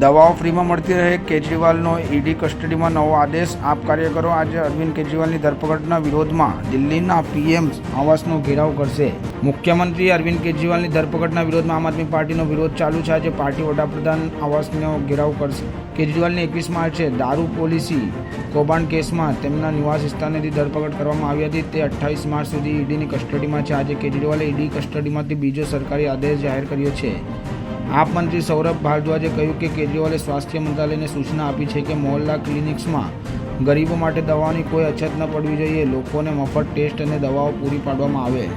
દવાઓ ફ્રીમાં મળતી રહે, કેજરીવાલનો ઈડી કસ્ટડીમાં નવો આદેશ. આપ કાર્યકરો આજે અરવિંદ કેજરીવાલની ધરપકડના વિરોધમાં દિલ્હીના પીએમ આવાસનો ઘેરાવ કરશે. મુખ્યમંત્રી અરવિંદ કેજરીવાલની ધરપકડના વિરોધમાં આમ આદમી પાર્ટીનો વિરોધ ચાલુ છે. આજે પાર્ટી વડાપ્રધાન આવાસનો ઘેરાવ કરશે. કેજરીવાલની 21 માર્ચે દારૂ પોલિસી કૌભાંડ કેસમાં તેમના નિવાસ વિસ્તારથી ધરપકડ કરવામાં આવી હતી. તે 28 માર્ચ સુધી ઈડીની કસ્ટડીમાં છે. આજે કેજરીવાલે ઈડી કસ્ટડીમાંથી બીજો સરકારી આદેશ જાહેર કર્યો છે. આપ મંત્રી સૌરભ ભારદ્વાજે કહ્યું કે કેજરીવાલે સ્વાસ્થ્ય મંત્રાલયને સૂચના આપી છે કે મોહલ્લા ક્લિનિક્સમાં ગરીબો માટે દવાઓની કોઈ અછત ન પડવી જોઈએ. લોકોને મફત ટેસ્ટ અને દવાઓ પૂરી પાડવામાં આવે.